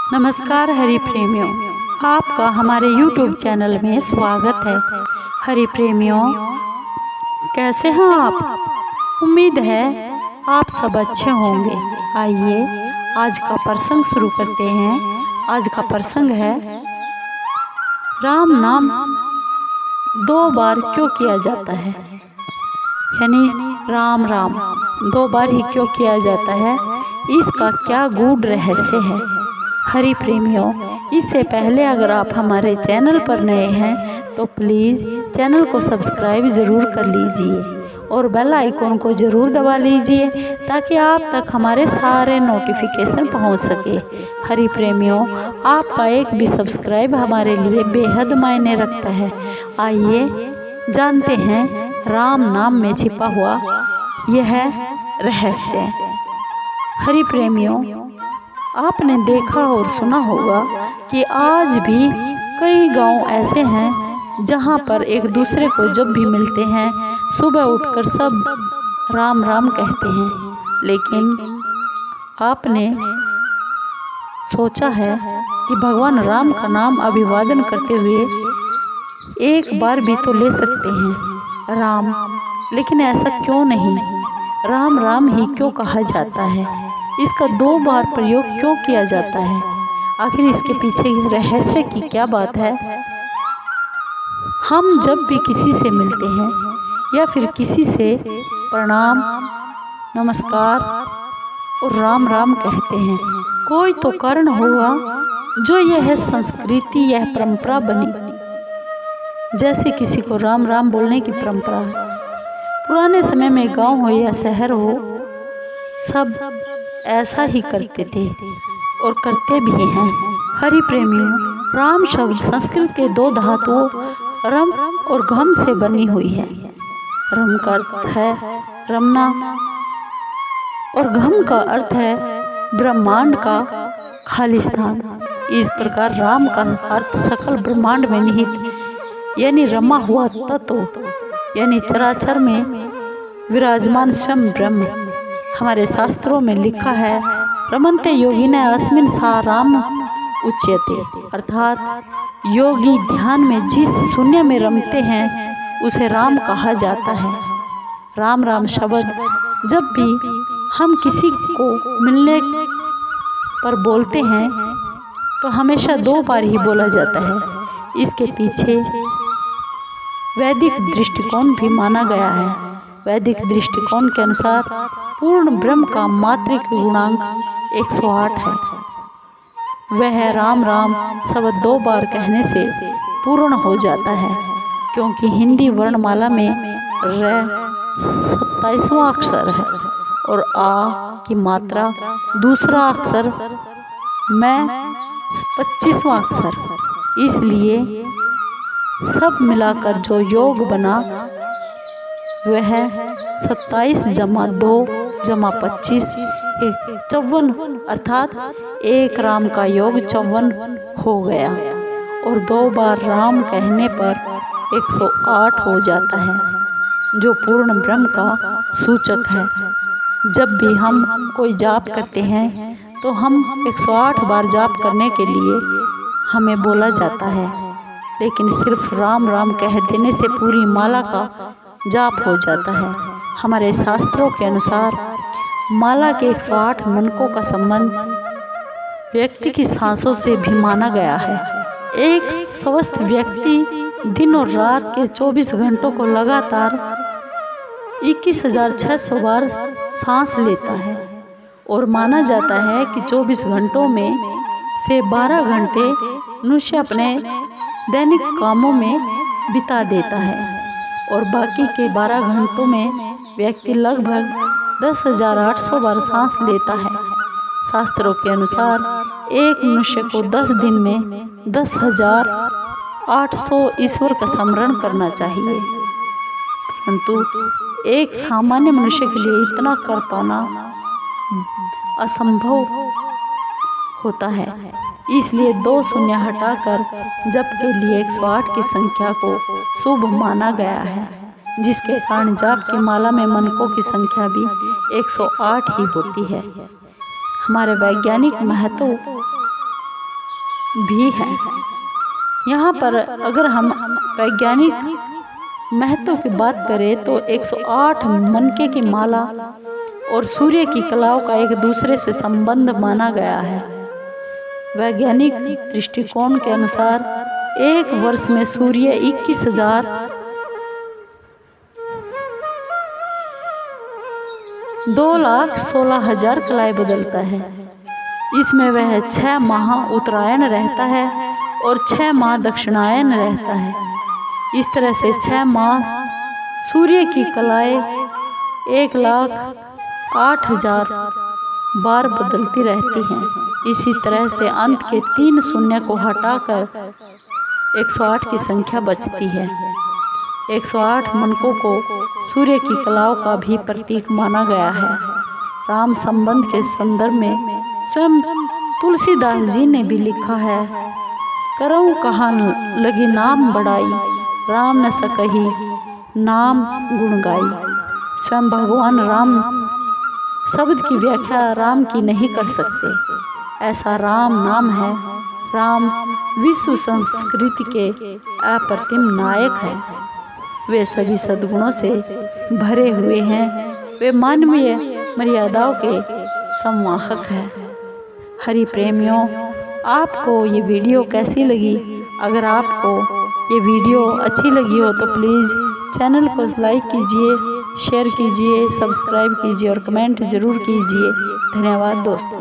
नमस्कार हरि प्रेमियों, आपका हमारे YouTube चैनल में स्वागत है। हरि प्रेमियों, कैसे हैं आप? उम्मीद है आप सब अच्छे होंगे। आइए आज का प्रसंग शुरू करते हैं। आज का प्रसंग है राम नाम 2 बार क्यों किया जाता है, यानी राम राम 2 बार ही क्यों किया जाता है, इसका क्या गूढ़ रहस्य है। हरि प्रेमियों, इससे पहले अगर आप हमारे चैनल पर नए हैं तो प्लीज़ चैनल को सब्सक्राइब ज़रूर कर लीजिए और बेल आइकॉन को ज़रूर दबा लीजिए ताकि आप तक हमारे सारे नोटिफिकेशन पहुंच सके। हरि प्रेमियों, आपका एक भी सब्सक्राइब हमारे लिए बेहद मायने रखता है। आइए जानते हैं राम नाम में छिपा हुआ यह रहस्य। हरि प्रेमियों, आपने देखा और सुना होगा कि आज भी कई गांव ऐसे हैं जहां पर एक दूसरे को जब भी मिलते हैं सुबह उठकर सब राम राम कहते हैं। लेकिन आपने सोचा है कि भगवान राम का नाम अभिवादन करते हुए एक बार भी तो ले सकते हैं राम, लेकिन ऐसा क्यों नहीं? राम राम ही क्यों कहा जाता है? इसका 2 बार प्रयोग क्यों किया जाता है? आखिर इसके पीछे इस रहस्य की क्या बात है? हम जब भी किसी से मिलते हैं या फिर किसी से प्रणाम, नमस्कार और राम राम कहते हैं, कोई तो कारण होगा जो यह संस्कृति, यह परंपरा बनी। जैसे किसी को राम राम बोलने की परंपरा है। पुराने समय में गांव हो या शहर हो, सब ऐसा ही करते थे और करते भी हैं। हरि प्रेमियों, राम शब्द संस्कृत के 2 धातुओं रम और घम से बनी हुई है। रम का अर्थ है रमना और घम का अर्थ है ब्रह्मांड का खाली स्थान। इस प्रकार राम का अर्थ सकल ब्रह्मांड में निहित यानी रमा हुआ तत्व, यानी चराचर में विराजमान स्वयं ब्रह्म। हमारे शास्त्रों में लिखा है रमन्ते योगिने अस्मिन् सा राम उच्यते, अर्थात योगी ध्यान में जिस शून्य में रमते हैं उसे राम कहा जाता है। राम राम शब्द जब भी हम किसी को मिलने पर बोलते हैं तो हमेशा 2 बार ही बोला जाता है। इसके पीछे वैदिक दृष्टिकोण भी माना गया है। वैदिक दृष्टिकोण के अनुसार पूर्ण ब्रह्म का मात्रिक गुणांक 108 है। वह राम राम शब्द 2 बार कहने से पूर्ण हो जाता है, क्योंकि हिंदी वर्णमाला में र 27वां अक्षर है और आ की मात्रा दूसरा अक्षर मैं 25वां अक्षर। इसलिए सब मिलाकर जो योग बना वह 27 जमा 2 जमा 25 54, अर्थात एक राम का योग 54 हो गया और 2 बार राम कहने पर 108 हो जाता है, जो पूर्ण ब्रह्म का सूचक है। जब भी हम कोई जाप करते हैं तो हम 108 बार जाप करने के लिए हमें बोला जाता है, लेकिन सिर्फ राम राम कह देने से पूरी माला का जाप हो जाता है। हमारे शास्त्रों के अनुसार माला के 108 मनकों का संबंध व्यक्ति की सांसों से भी माना गया है। एक स्वस्थ व्यक्ति दिन और रात के 24 घंटों को लगातार 21,600 बार सांस लेता है और माना जाता है कि 24 घंटों में से 12 घंटे मनुष्य अपने दैनिक कामों में बिता देता है और बाकी के 12 घंटों में व्यक्ति लगभग 10,800 बार सांस लेता है। शास्त्रों के अनुसार एक मनुष्य को 10 दिन में 10,800 ईश्वर का स्मरण करना चाहिए, परंतु एक सामान्य मनुष्य के लिए इतना कर पाना असंभव होता है। इसलिए 2 शून्य हटाकर जप के लिए 108 की संख्या को शुभ माना गया है, जिसके कारण जाप की माला में मनकों की संख्या भी 108 ही होती है। हमारे वैज्ञानिक महत्व भी है। यहाँ पर अगर हम वैज्ञानिक महत्व की बात करें तो 108 मनके की माला और सूर्य की कलाओं का एक दूसरे से संबंध माना गया है। वैज्ञानिक दृष्टिकोण के अनुसार एक वर्ष में सूर्य 2,16,000 कलाएं बदलता है। इसमें वह 6 माह उत्तरायण रहता है और 6 माह दक्षिणायन रहता है। इस तरह से 6 माह सूर्य की कलाएं 1,08,000 बार बदलती रहती हैं। इसी तरह से अंत के 3 शून्य को हटाकर 108 की संख्या बचती है। 108 मनकों को सूर्य की कलाओं का भी प्रतीक माना गया है। राम संबंध के संदर्भ में स्वयं तुलसीदास जी ने भी लिखा है, करऊँ कहाँ लगी नाम बढ़ाई, राम न सकही नाम गुण गाई। स्वयं भगवान राम शब्द की व्याख्या राम की नहीं कर सकते, ऐसा राम नाम है। राम विश्व संस्कृति के अप्रतिम नायक हैं। वे सभी सद्गुणों से भरे हुए हैं। वे मानवीय मर्यादाओं के संवाहक हैं। हरि प्रेमियों, आपको ये वीडियो कैसी लगी? अगर आपको ये वीडियो अच्छी लगी हो तो प्लीज़ चैनल को लाइक कीजिए, शेयर कीजिए, सब्सक्राइब कीजिए और कमेंट ज़रूर कीजिए। धन्यवाद दोस्तों।